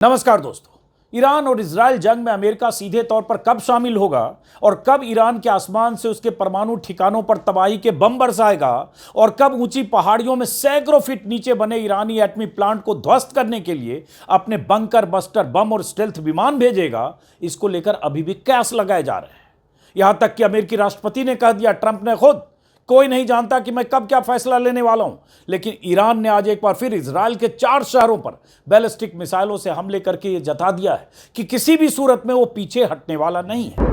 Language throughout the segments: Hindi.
नमस्कार दोस्तों। ईरान और इजराइल जंग में अमेरिका सीधे तौर पर कब शामिल होगा और कब ईरान के आसमान से उसके परमाणु ठिकानों पर तबाही के बम बरसाएगा और कब ऊंची पहाड़ियों में सैकड़ों फीट नीचे बने ईरानी एटमी प्लांट को ध्वस्त करने के लिए अपने बंकर बस्टर बम और स्टेल्थ विमान भेजेगा, इसको लेकर अभी भी कयास लगाए जा रहे हैं। यहां तक कि अमेरिकी राष्ट्रपति ने कह दिया, ट्रंप ने खुद, कोई नहीं जानता कि मैं कब क्या फैसला लेने वाला हूं। लेकिन ईरान ने आज एक बार फिर इजराइल के 4 शहरों पर बैलिस्टिक मिसाइलों से हमले करके यह जता दिया है कि किसी भी सूरत में वो पीछे हटने वाला नहीं है।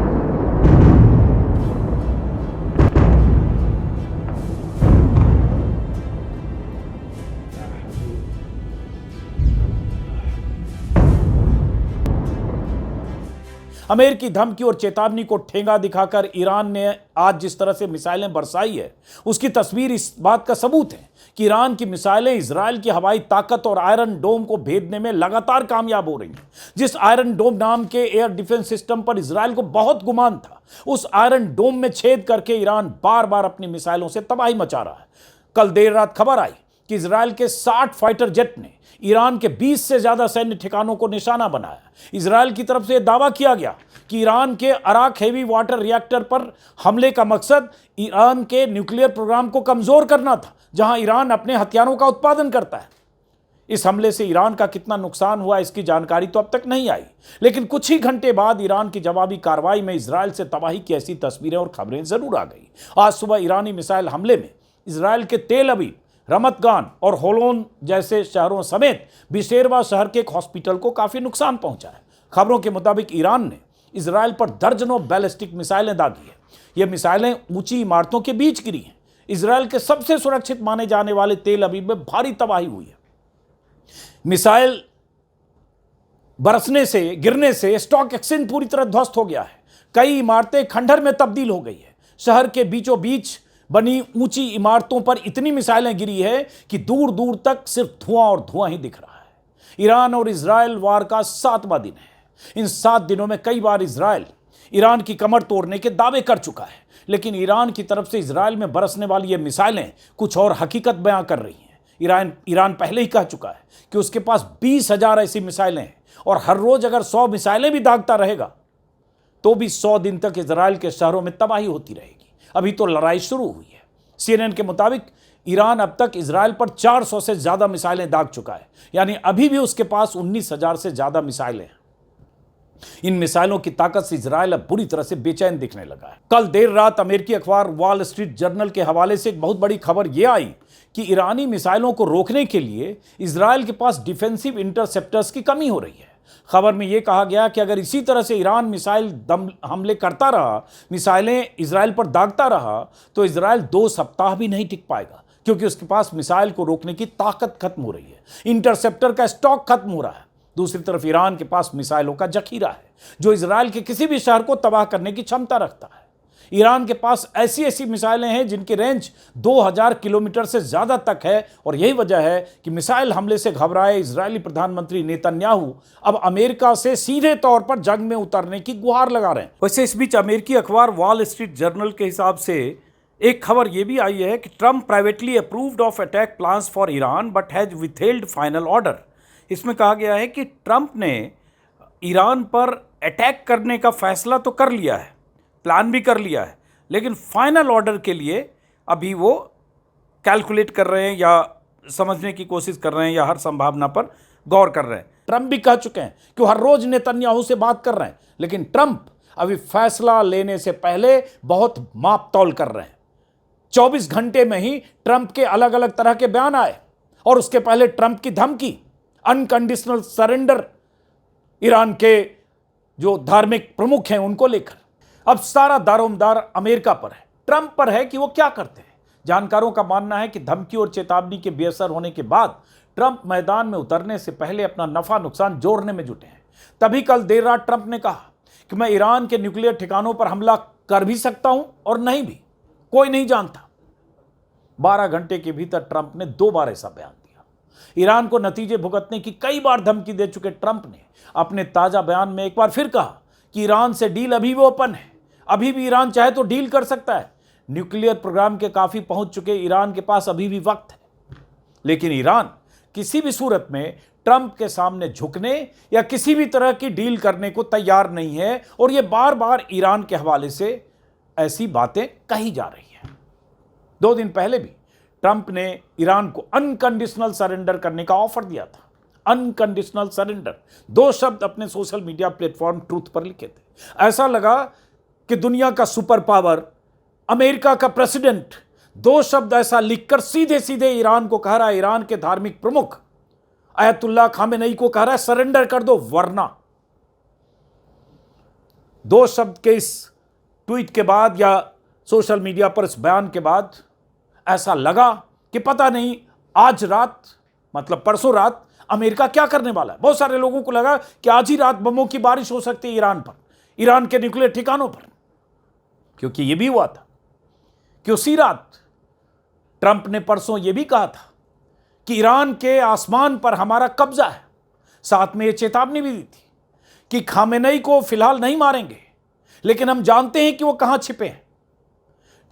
अमेरिकी धमकी और चेतावनी को ठेंगा दिखाकर ईरान ने आज जिस तरह से मिसाइलें बरसाई है, उसकी तस्वीर इस बात का सबूत है कि ईरान की मिसाइलें इजराइल की हवाई ताकत और आयरन डोम को भेदने में लगातार कामयाब हो रही हैं। जिस आयरन डोम नाम के एयर डिफेंस सिस्टम पर इजराइल को बहुत गुमान था, उस आयरन डोम में छेद करके ईरान बार बार अपनी मिसाइलों से तबाही मचा रहा है। कल देर रात खबर आई कि इजराइल के 60 फाइटर जेट ने ईरान के 20 से ज्यादा सैन्य ठिकानों को निशाना बनाया। इजराइल की तरफ से यह दावा किया गया कि ईरान के अराक हेवी वाटर रिएक्टर पर हमले का मकसद ईरान के न्यूक्लियर प्रोग्राम को कमजोर करना था, जहां ईरान अपने हथियारों का उत्पादन करता है। इस हमले से ईरान का कितना नुकसान हुआ, इसकी जानकारी तो अब तक नहीं आई, लेकिन कुछ ही घंटे बाद ईरान की जवाबी कार्रवाई में इजराइल से तबाही की ऐसी तस्वीरें और खबरें जरूर आ गई। आज सुबह ईरानी मिसाइल हमले में इजराइल के तेल अवीव, रमत गान और होलोन जैसे शहरों समेत बिशेरवा शहर के एक हॉस्पिटल को काफी नुकसान पहुंचा है। खबरों के मुताबिक ईरान ने इजराइल पर दर्जनों बैलिस्टिक मिसाइलें दागी है। ये मिसाइलें ऊंची इमारतों के बीच गिरी हैं। इजराइल के सबसे सुरक्षित माने जाने वाले तेल अवीव में भारी तबाही हुई है। मिसाइल बरसने से, गिरने से स्टॉक एक्सचेंज पूरी तरह ध्वस्त हो गया है। कई इमारतें खंडहर में तब्दील हो गई है। शहर के बीचों बीच बनी ऊंची इमारतों पर इतनी मिसाइलें गिरी है कि दूर दूर तक सिर्फ धुआं और धुआं ही दिख रहा है। ईरान और इजराइल वार का 7वां दिन है। इन 7 दिनों में कई बार इजराइल ईरान की कमर तोड़ने के दावे कर चुका है, लेकिन ईरान की तरफ से इजराइल में बरसने वाली ये मिसाइलें कुछ और हकीकत बयां कर रही हैं। ईरान पहले ही कह चुका है कि उसके पास 20,000 ऐसी मिसाइलें हैं और हर रोज अगर 100 मिसाइलें भी दागता रहेगा तो भी 100 दिन तक इजराइल के शहरों में तबाही होती रहेगी। अभी तो लड़ाई शुरू हुई है। CNN के मुताबिक ईरान अब तक इजराइल पर 400 से ज्यादा मिसाइलें दाग चुका है, यानी अभी भी उसके पास 19,000 से ज्यादा मिसाइलें हैं। इन मिसाइलों की ताकत से इजराइल अब बुरी तरह से बेचैन दिखने लगा है। कल देर रात अमेरिकी अखबार वॉल स्ट्रीट जर्नल के हवाले से एक बहुत बड़ी खबर यह आई कि ईरानी मिसाइलों को रोकने के लिए इजराइल के पास डिफेंसिव इंटरसेप्टर्स की कमी हो रही है। खबर में यह कहा गया कि अगर इसी तरह से ईरान मिसाइल दम हमले करता रहा, मिसाइलें इजराइल पर दागता रहा, तो इजराइल 2 सप्ताह भी नहीं टिक पाएगा, क्योंकि उसके पास मिसाइल को रोकने की ताकत खत्म हो रही है। इंटरसेप्टर का स्टॉक खत्म हो रहा है। दूसरी तरफ ईरान के पास मिसाइलों का जखीरा है जो इजराइल के किसी भी शहर को तबाह करने की क्षमता रखता है। ईरान के पास ऐसी मिसाइलें हैं जिनकी रेंज 2000 किलोमीटर से ज्यादा तक है, और यही वजह है कि मिसाइल हमले से घबराए इजरायली प्रधानमंत्री नेतन्याहू अब अमेरिका से सीधे तौर पर जंग में उतरने की गुहार लगा रहे हैं। वैसे इस बीच अमेरिकी अखबार वॉल स्ट्रीट जर्नल के हिसाब से एक खबर यह भी आई है कि Trump privately approved of attack plans for Iran but has withheld final order. इसमें कहा गया है कि ट्रंप ने ईरान पर अटैक करने का फैसला तो कर लिया है, प्लान भी कर लिया है, लेकिन फाइनल ऑर्डर के लिए अभी वो कैलकुलेट कर रहे हैं या समझने की कोशिश कर रहे हैं या हर संभावना पर गौर कर रहे हैं। ट्रंप भी कह चुके हैं कि वो हर रोज नेतन्याहू से बात कर रहे हैं, लेकिन ट्रंप अभी फैसला लेने से पहले बहुत माप तौल कर रहे हैं। 24 घंटे में ही ट्रंप के अलग अलग तरह के बयान आए, और उसके पहले ट्रंप की धमकी, अनकंडीशनल सरेंडर ईरान के जो धार्मिक प्रमुख हैं उनको लेकर। अब सारा दारोमदार अमेरिका पर है, ट्रंप पर है कि वो क्या करते हैं। जानकारों का मानना है कि धमकी और चेतावनी के बेअसर होने के बाद ट्रंप मैदान में उतरने से पहले अपना नफा नुकसान जोड़ने में जुटे हैं। तभी कल देर रात ट्रंप ने कहा कि मैं ईरान के न्यूक्लियर ठिकानों पर हमला कर भी सकता हूं और नहीं भी, कोई नहीं जानता। 12 घंटे के भीतर ट्रंप ने 2 बार ऐसा बयान दिया। ईरान को नतीजे भुगतने की कई बार धमकी दे चुके ट्रंप ने अपने ताजा बयान में एक बार फिर कहा कि ईरान से डील अभी भी ओपन है, अभी भी ईरान चाहे तो डील कर सकता है। न्यूक्लियर प्रोग्राम के काफी पहुंच चुके ईरान के पास अभी भी वक्त है, लेकिन ईरान किसी भी सूरत में ट्रंप के सामने झुकने या किसी भी तरह की डील करने को तैयार नहीं है। और यह बार बार ईरान के हवाले से ऐसी बातें कही जा रही हैं। 2 दिन पहले भी ट्रंप ने ईरान को अनकंडीशनल सरेंडर करने का ऑफर दिया था। अनकंडीशनल सरेंडर, 2 शब्द अपने सोशल मीडिया प्लेटफॉर्म ट्रूथ पर लिखे थे। ऐसा लगा कि दुनिया का सुपर पावर, अमेरिका का प्रेसिडेंट 2 शब्द ऐसा लिखकर सीधे सीधे ईरान को कह रहा है, ईरान के धार्मिक प्रमुख अयतुल्लाह खामेनेई को कह रहा है सरेंडर कर दो, वरना। 2 शब्द के इस ट्वीट के बाद या सोशल मीडिया पर इस बयान के बाद ऐसा लगा कि पता नहीं आज रात, मतलब परसों रात, अमेरिका क्या करने वाला है। बहुत सारे लोगों को लगा कि आज ही रात बमों की बारिश हो सकती है ईरान पर, ईरान के न्यूक्लियर ठिकानों पर, क्योंकि यह भी हुआ था कि उसी रात ट्रंप ने परसों यह भी कहा था कि ईरान के आसमान पर हमारा कब्जा है। साथ में यह चेतावनी भी दी थी कि खामेनेई को फिलहाल नहीं मारेंगे, लेकिन हम जानते हैं कि वो कहां छिपे हैं।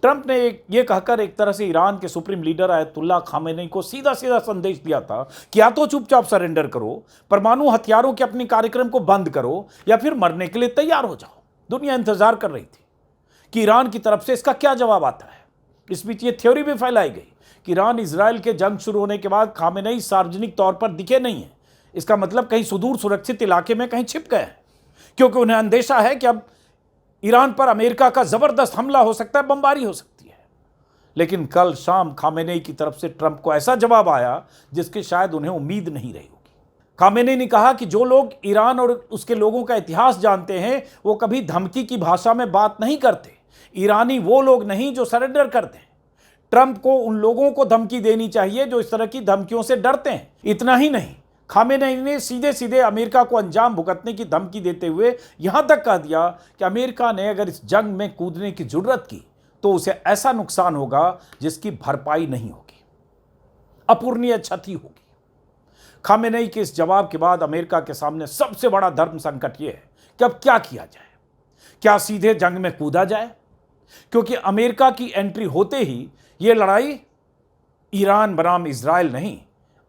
ट्रंप ने यह कहकर एक तरह से ईरान के सुप्रीम लीडर अयतुल्लाह खामेनेई को सीधा सीधा संदेश दिया था कि या तो चुपचाप सरेंडर करो, परमाणु हथियारों के अपने कार्यक्रम को बंद करो, या फिर मरने के लिए तैयार हो जाओ। दुनिया इंतजार कर रही थी कि ईरान की तरफ से इसका क्या जवाब आता है। इस बीच ये थ्योरी भी फैलाई गई कि ईरान इजराइल के जंग शुरू होने के बाद खामेनेई सार्वजनिक तौर पर दिखे नहीं है। इसका मतलब कहीं सुदूर सुरक्षित इलाके में कहीं छिप गए हैं, क्योंकि उन्हें अंदेशा है कि अब ईरान पर अमेरिका का जबरदस्त हमला हो सकता है, बमबारी हो सकती है। लेकिन कल शाम खामेनेई की तरफ से ट्रंप को ऐसा जवाब आया जिसकी शायद उन्हें उम्मीद नहीं रही होगी। खामेनेई ने कहा कि जो लोग ईरान और उसके लोगों का इतिहास जानते हैं वो कभी धमकी की भाषा में बात नहीं करते। ईरानी वो लोग नहीं जो सरेंडर करते हैं। ट्रंप को उन लोगों को धमकी देनी चाहिए जो इस तरह की धमकियों से डरते हैं। इतना ही नहीं, खामेनेई ने सीधे सीधे अमेरिका को अंजाम भुगतने की धमकी देते हुए यहां तक कह दिया कि अमेरिका ने अगर इस जंग में कूदने की जरूरत की तो उसे ऐसा नुकसान होगा जिसकी भरपाई नहीं होगी, अपूरणीय क्षति होगी। खामेनेई के इस जवाब के बाद अमेरिका के सामने सबसे बड़ा धर्म संकट यह है कि अब क्या किया जाए। क्या सीधे जंग में कूदा जाए? क्योंकि अमेरिका की एंट्री होते ही यह लड़ाई ईरान बनाम इजराइल नहीं,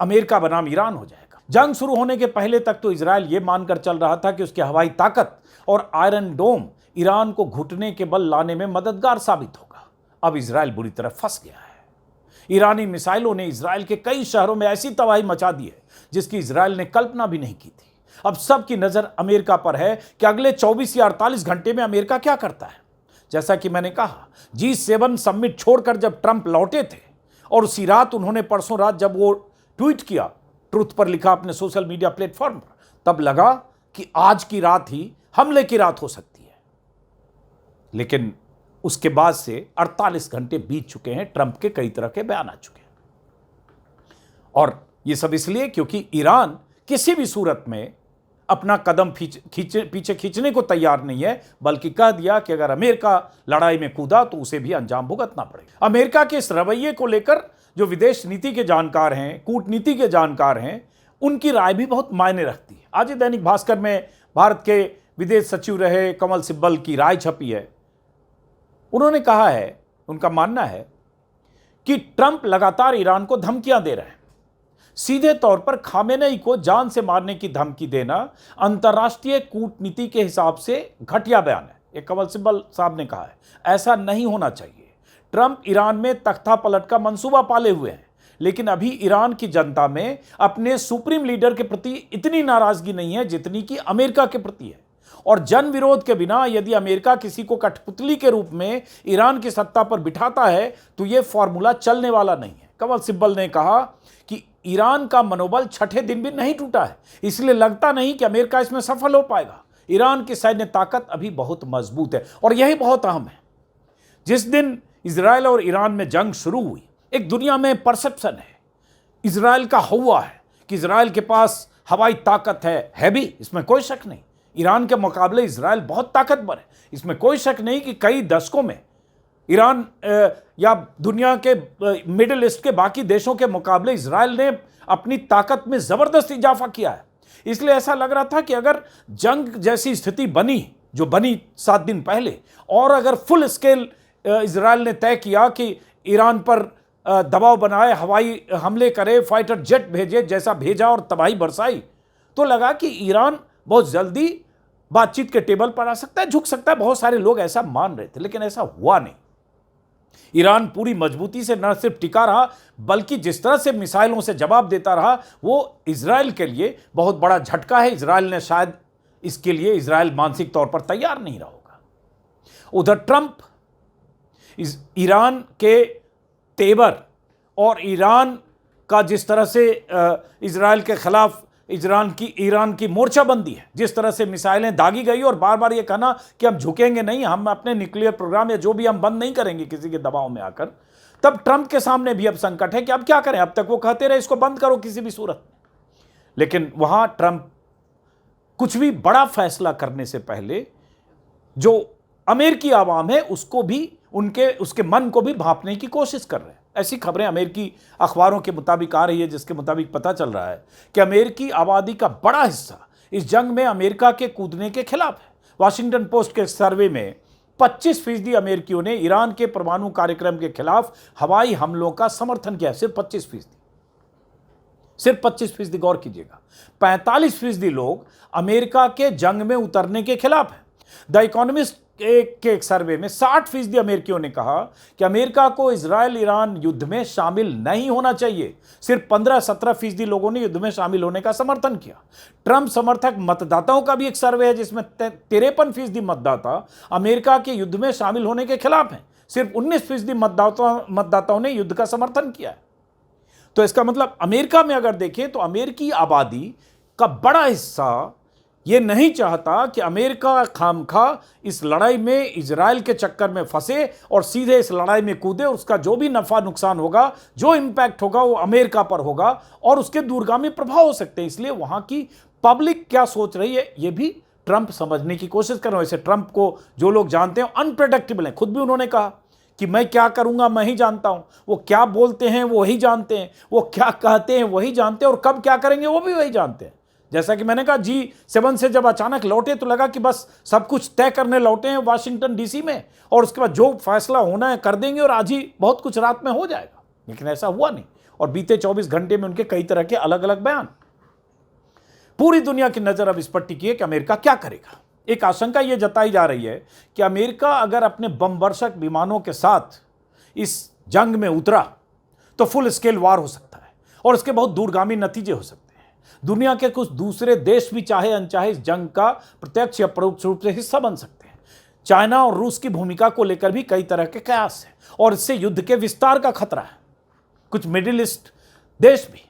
अमेरिका बनाम ईरान हो जाएगा। जंग शुरू होने के पहले तक तो इजराइल यह मानकर चल रहा था कि उसकी हवाई ताकत और आयरन डोम ईरान को घुटने के बल लाने में मददगार साबित होगा। अब इजराइल बुरी तरह फंस गया है। ईरानी मिसाइलों ने इजराइल के कई शहरों में ऐसी तबाही मचा दी है जिसकी इजराइल ने कल्पना भी नहीं की थी। अब सबकी नजर अमेरिका पर है कि अगले 24 या 48 घंटे में अमेरिका क्या करता है। जैसा कि मैंने कहा, G7 समिट छोड़कर जब ट्रंप लौटे थे और उसी रात उन्होंने परसों रात जब वो ट्वीट किया, ट्रुथ पर लिखा अपने सोशल मीडिया प्लेटफॉर्म पर, तब लगा कि आज की रात ही हमले की रात हो सकती है। लेकिन उसके बाद से 48 घंटे बीत चुके हैं, ट्रंप के कई तरह के बयान आ चुके हैं। और ये सब इसलिए क्योंकि ईरान किसी भी सूरत में अपना कदम पीछे खींचने को तैयार नहीं है, बल्कि कह दिया कि अगर अमेरिका लड़ाई में कूदा तो उसे भी अंजाम भुगतना पड़ेगा। अमेरिका के इस रवैये को लेकर जो विदेश नीति के जानकार हैं, कूटनीति के जानकार हैं, उनकी राय भी बहुत मायने रखती है। आज ही दैनिक भास्कर में भारत के विदेश सचिव रहे कमल सिब्बल की राय छपी है। उन्होंने कहा है, उनका मानना है कि ट्रंप लगातार ईरान को धमकियां दे रहे हैं। सीधे तौर पर खामेनेई को जान से मारने की धमकी देना अंतर्राष्ट्रीय कूटनीति के हिसाब से घटिया बयान है, ये कमल सिब्बल साहब ने कहा है। ऐसा नहीं होना चाहिए। ट्रंप ईरान में तख्ता पलट का मंसूबा पाले हुए हैं, लेकिन अभी ईरान की जनता में अपने सुप्रीम लीडर के प्रति इतनी नाराजगी नहीं है जितनी कि अमेरिका के प्रति है। और जन विरोध के बिना यदि अमेरिका किसी को कठपुतली के रूप में ईरान की सत्ता पर बिठाता है तो यह फॉर्मूला चलने वाला नहीं है। कमल सिब्बल ने कहा कि ईरान का मनोबल छठे दिन भी नहीं टूटा है, इसलिए लगता नहीं कि अमेरिका इसमें सफल हो पाएगा। ईरान की सैन्य ताकत अभी बहुत मजबूत है और यही बहुत अहम है। जिस दिन इजराइल और ईरान में जंग शुरू हुई, एक दुनिया में परसेप्शन है, इजराइल का हुआ है कि इजराइल के पास हवाई ताकत है भी, इसमें कोई शक नहीं। ईरान के मुकाबले इजराइल बहुत ताकतवर है, इसमें कोई शक नहीं कि कई दशकों में ईरान या दुनिया के मिडिल ईस्ट के बाकी देशों के मुकाबले इजराइल ने अपनी ताकत में ज़बरदस्त इजाफा किया है। इसलिए ऐसा लग रहा था कि अगर जंग जैसी स्थिति बनी जो बनी 7 दिन पहले, और अगर फुल स्केल इजराइल ने तय किया कि ईरान पर दबाव बनाए, हवाई हमले करे, फाइटर जेट भेजे, जैसा भेजा और तबाही बरसाई, तो लगा कि ईरान बहुत जल्दी बातचीत के टेबल पर आ सकता है, झुक सकता है। बहुत सारे लोग ऐसा मान रहे थे, लेकिन ऐसा हुआ नहीं। ईरान पूरी मजबूती से न सिर्फ टिका रहा, बल्कि जिस तरह से मिसाइलों से जवाब देता रहा, वो इजराइल के लिए बहुत बड़ा झटका है। इजराइल ने शायद इसके लिए इजराइल मानसिक तौर पर तैयार नहीं रहा होगा। उधर ट्रंप ईरान के तेवर और ईरान का जिस तरह से इजराइल के खिलाफ ईरान की मोर्चाबंदी है, जिस तरह से मिसाइलें दागी गई और बार बार ये कहना कि हम झुकेंगे नहीं, हम अपने न्यूक्लियर प्रोग्राम या जो भी हम बंद नहीं करेंगे किसी के दबाव में आकर, तब ट्रंप के सामने भी अब संकट है कि अब क्या करें। अब तक वो कहते रहे इसको बंद करो किसी भी सूरत में, लेकिन वहां ट्रंप कुछ भी बड़ा फैसला करने से पहले जो अमेरिकी आवाम है उसको भी उसके मन को भी भांपने की कोशिश कर रहे हैं। ऐसी खबरें अमेरिकी अखबारों के मुताबिक आ रही है, जिसके मुताबिक पता चल रहा है कि अमेरिकी आबादी का बड़ा हिस्सा इस जंग में अमेरिका के कूदने के खिलाफ है। वाशिंगटन पोस्ट के सर्वे में 25% अमेरिकियों ने ईरान के परमाणु कार्यक्रम के खिलाफ हवाई हमलों का समर्थन किया। सिर्फ 25%, सिर्फ 25%। गौर कीजिएगा, 45% लोग अमेरिका के जंग में उतरने के खिलाफ हैं। द इकोनॉमिस्ट के एक सर्वे में 60% अमेरिकियों ने कहा कि अमेरिका को इजराइल ईरान युद्ध में शामिल नहीं होना चाहिए। सिर्फ 15-17% लोगों ने युद्ध में शामिल होने का समर्थन किया। ट्रंप समर्थक मतदाताओं का भी एक सर्वे है जिसमें 53% मतदाता अमेरिका के युद्ध में शामिल होने के खिलाफ हैं। सिर्फ 19% मतदाताओं ने युद्ध का समर्थन किया है। तो इसका मतलब अमेरिका में अगर देखें तो अमेरिकी आबादी का बड़ा हिस्सा ये नहीं चाहता कि अमेरिका खामखा इस लड़ाई में इजराइल के चक्कर में फंसे और सीधे इस लड़ाई में कूदे। उसका जो भी नफा नुकसान होगा, जो इंपैक्ट होगा, वो अमेरिका पर होगा और उसके दूरगामी प्रभाव हो सकते हैं। इसलिए वहां की पब्लिक क्या सोच रही है ये भी ट्रंप समझने की कोशिश कर रहे हैं। वैसे ट्रंप को जो लोग जानते हैं अनप्रेडिक्टेबल है। खुद भी उन्होंने कहा कि मैं क्या करूंगा मैं ही जानता हूं। वो क्या बोलते हैं वो ही जानते हैं, वो क्या कहते हैं वही जानते हैं, और कब क्या करेंगे वो भी वही जानते हैं। जैसा कि मैंने कहा, G7 से जब अचानक लौटे तो लगा कि बस सब कुछ तय करने लौटे हैं वाशिंगटन डीसी में, और उसके बाद जो फैसला होना है कर देंगे और आज ही बहुत कुछ रात में हो जाएगा। लेकिन ऐसा हुआ नहीं, और बीते 24 घंटे में उनके कई तरह के अलग अलग बयान। पूरी दुनिया की नजर अब इस पर टिकी है कि अमेरिका क्या करेगा। एक आशंका यह जताई जा रही है कि अमेरिका अगर अपने बमवर्षक विमानों के साथ इस जंग में उतरा तो फुल स्केल वार हो सकता है और इसके बहुत दूरगामी नतीजे हो सकते हैं। दुनिया के कुछ दूसरे देश भी चाहे अनचाहे इस जंग का प्रत्यक्ष या परोक्ष रूप से हिस्सा बन सकते हैं। चाइना और रूस की भूमिका को लेकर भी कई तरह के कयास हैं और इससे युद्ध के विस्तार का खतरा है। कुछ मिडिल ईस्ट देश भी।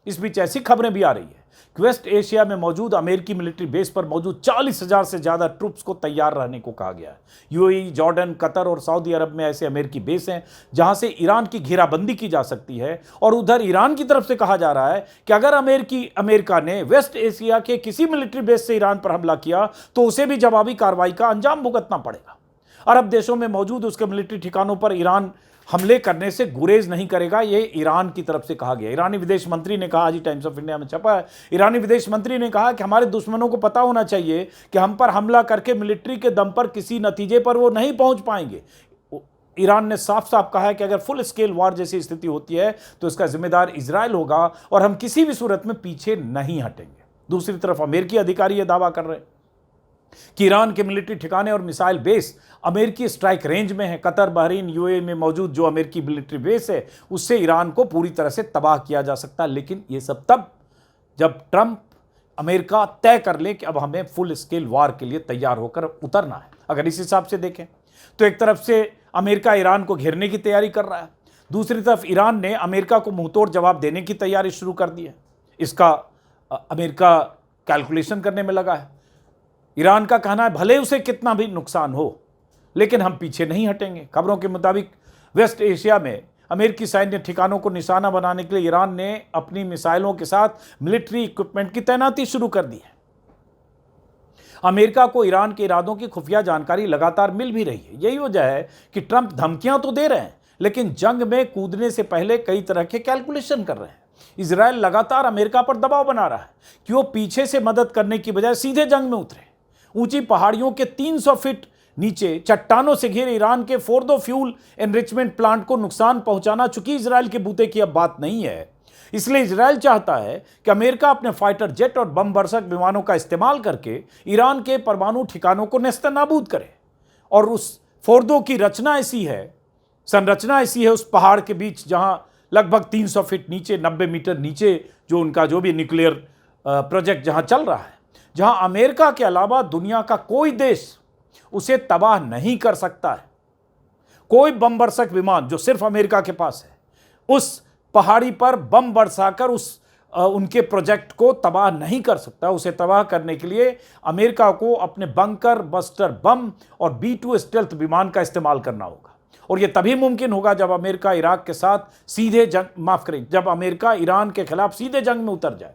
इस बीच ऐसी खबरें भी आ रही है कि वेस्ट एशिया में मौजूद अमेरिकी मिलिट्री बेस पर मौजूद 40,000 से ज्यादा ट्रूप्स को तैयार रहने को कहा गया है। यूएई, जॉर्डन, कतर और सऊदी अरब में ऐसे अमेरिकी बेस हैं जहां से ईरान की घेराबंदी की जा सकती है। और उधर ईरान की तरफ से कहा जा रहा है कि अगर अमेरिका ने वेस्ट एशिया के किसी मिलिट्री बेस से ईरान पर हमला किया तो उसे भी जवाबी कार्रवाई का अंजाम भुगतना पड़ेगा। अरब देशों में मौजूद उसके मिलिट्री ठिकानों पर ईरान हमले करने से गुरेज नहीं करेगा, यह ईरान की तरफ से कहा गया। ईरानी विदेश मंत्री ने कहा, आज ही टाइम्स ऑफ इंडिया में छपा है, ईरानी विदेश मंत्री ने कहा कि हमारे दुश्मनों को पता होना चाहिए कि हम पर हमला करके मिलिट्री के दम पर किसी नतीजे पर वो नहीं पहुंच पाएंगे। ईरान ने साफ साफ कहा है कि अगर फुल स्केल वार जैसी स्थिति होती है तो इसका जिम्मेदार इजराइल होगा और हम किसी भी सूरत में पीछे नहीं हटेंगे। दूसरी तरफ अमेरिकी अधिकारी यह दावा कर रहे हैं कि ईरान के मिलिट्री ठिकाने और मिसाइल बेस अमेरिकी स्ट्राइक रेंज में है। कतर, बहरीन, यूएई में मौजूद जो अमेरिकी मिलिट्री बेस है उससे ईरान को पूरी तरह से तबाह किया जा सकता है। लेकिन यह सब तब जब ट्रंप अमेरिका तय कर ले कि अब हमें फुल स्केल वार के लिए तैयार होकर उतरना है। अगर इस हिसाब से देखें तो एक तरफ से अमेरिका ईरान को घेरने की तैयारी कर रहा है, दूसरी तरफ ईरान ने अमेरिका को मुंहतोड़ जवाब देने की तैयारी शुरू कर दी है। इसका अमेरिका कैलकुलेशन करने में लगा है। ईरान का कहना है भले उसे कितना भी नुकसान हो लेकिन हम पीछे नहीं हटेंगे। खबरों के मुताबिक वेस्ट एशिया में अमेरिकी सैन्य ठिकानों को निशाना बनाने के लिए ईरान ने अपनी मिसाइलों के साथ मिलिट्री इक्विपमेंट की तैनाती शुरू कर दी है। अमेरिका को ईरान के इरादों की खुफिया जानकारी लगातार मिल भी रही है। यही वजह है कि ट्रंप धमकियां तो दे रहे हैं लेकिन जंग में कूदने से पहले कई तरह के कैलकुलेशन कर रहे हैं। इजराइल लगातार अमेरिका पर दबाव बना रहा है कि वो पीछे से मदद करने की बजाय सीधे जंग में उतरे। ऊंची पहाड़ियों के 300 फीट नीचे चट्टानों से घिरे ईरान के फोर्दो फ्यूल एनरिचमेंट प्लांट को नुकसान पहुंचाना चूंकि इजराइल के बूते की अब बात नहीं है, इसलिए इजराइल चाहता है कि अमेरिका अपने फाइटर जेट और बम बरसक विमानों का इस्तेमाल करके ईरान के परमाणु ठिकानों को नेस्तनाबूद करे। और उस फोर्दो की संरचना ऐसी है उस पहाड़ के बीच जहां लगभग 300 फीट नीचे, 90 मीटर नीचे जो उनका जो भी न्यूक्लियर प्रोजेक्ट जहां चल रहा है, जहां अमेरिका के अलावा दुनिया का कोई देश उसे तबाह नहीं कर सकता है। कोई बम बरसक विमान जो सिर्फ अमेरिका के पास है, उस पहाड़ी पर बम बरसाकर उनके प्रोजेक्ट को तबाह नहीं कर सकता। उसे तबाह करने के लिए अमेरिका को अपने बंकर बस्टर बम और B-2 स्टेल्थ विमान का इस्तेमाल करना होगा। और यह तभी मुमकिन होगा जब अमेरिका इराक के साथ जब अमेरिका ईरान के खिलाफ सीधे जंग में उतर जाए।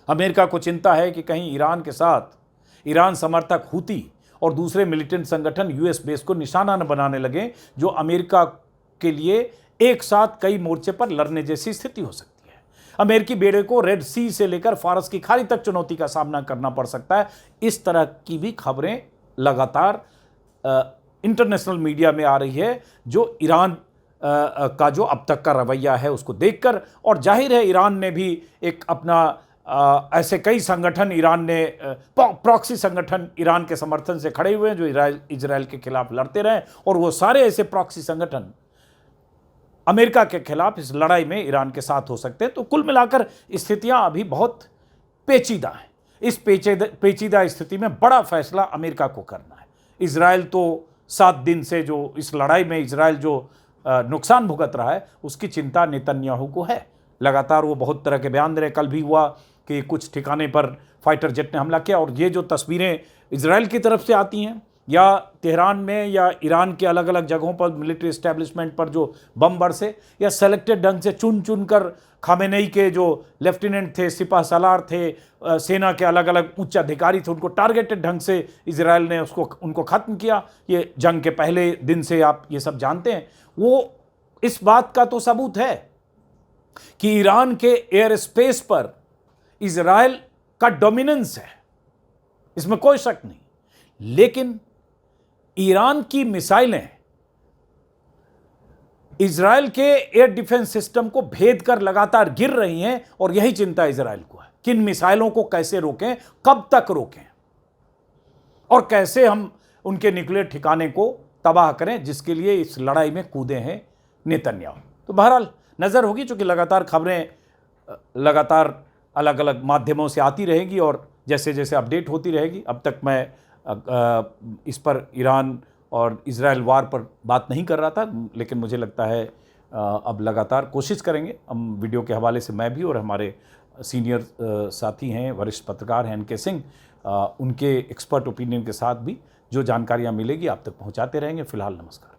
अमेरिका को चिंता है कि कहीं ईरान के साथ ईरान समर्थक हूती और दूसरे मिलिटेंट संगठन यूएस बेस को निशाना न बनाने लगे, जो अमेरिका के लिए एक साथ कई मोर्चे पर लड़ने जैसी स्थिति हो सकती है। अमेरिकी बेड़े को रेड सी से लेकर फारस की खाड़ी तक चुनौती का सामना करना पड़ सकता है। इस तरह की भी खबरें लगातार इंटरनेशनल मीडिया में आ रही है, जो ईरान का जो अब तक का रवैया है उसको देखकर। और जाहिर है ईरान ने भी एक अपना ऐसे कई संगठन ईरान ने प्रॉक्सी संगठन ईरान के समर्थन से खड़े हुए हैं जो इजराइल के खिलाफ लड़ते रहे, और वो सारे ऐसे प्रॉक्सी संगठन अमेरिका के खिलाफ इस लड़ाई में ईरान के साथ हो सकते हैं। तो कुल मिलाकर स्थितियां अभी बहुत पेचीदा हैं। इस पेचीदा स्थिति में बड़ा फैसला अमेरिका को करना है। इजराइल तो 7 दिन से जो इस लड़ाई में इजराइल जो नुकसान भुगत रहा है उसकी चिंता नेतन्याहू को है। लगातार वो बहुत तरह के बयान दे रहे। कल भी हुआ कि कुछ ठिकाने पर फाइटर जेट ने हमला किया, और ये जो तस्वीरें इजराइल की तरफ से आती हैं या तेहरान में या ईरान के अलग अलग जगहों पर मिलिट्री एस्टेब्लिशमेंट पर जो बम बरसे, या सेलेक्टेड ढंग से चुन चुन कर खामेनेई के जो लेफ्टिनेंट थे, सिपाह सालार थे, सेना के अलग अलग उच्च अधिकारी थे, उनको टारगेटेड ढंग से इजराइल ने उनको ख़त्म किया। ये जंग के पहले दिन से आप ये सब जानते हैं। वो इस बात का तो सबूत है कि ईरान के एयर स्पेस पर इजराइल का डोमिनेंस है, इसमें कोई शक नहीं। लेकिन ईरान की मिसाइलें इजराइल के एयर डिफेंस सिस्टम को भेद कर लगातार गिर रही हैं, और यही चिंता इजराइल को है। किन मिसाइलों को कैसे रोकें, कब तक रोकें, और कैसे हम उनके न्यूक्लियर ठिकाने को तबाह करें, जिसके लिए इस लड़ाई में कूदे हैं नेतन्याहू। तो बहरहाल नज़र होगी, चूँकि लगातार खबरें लगातार अलग अलग माध्यमों से आती रहेगी और जैसे जैसे अपडेट होती रहेगी। अब तक मैं इस पर ईरान और इजराइल वार पर बात नहीं कर रहा था, लेकिन मुझे लगता है अब लगातार कोशिश करेंगे हम। वीडियो के हवाले से मैं भी और हमारे सीनियर साथी हैं, वरिष्ठ पत्रकार हैं NK सिंह, उनके एक्सपर्ट ओपिनियन के साथ भी जो जानकारियाँ मिलेगी आप तक पहुँचाते रहेंगे। फिलहाल नमस्कार।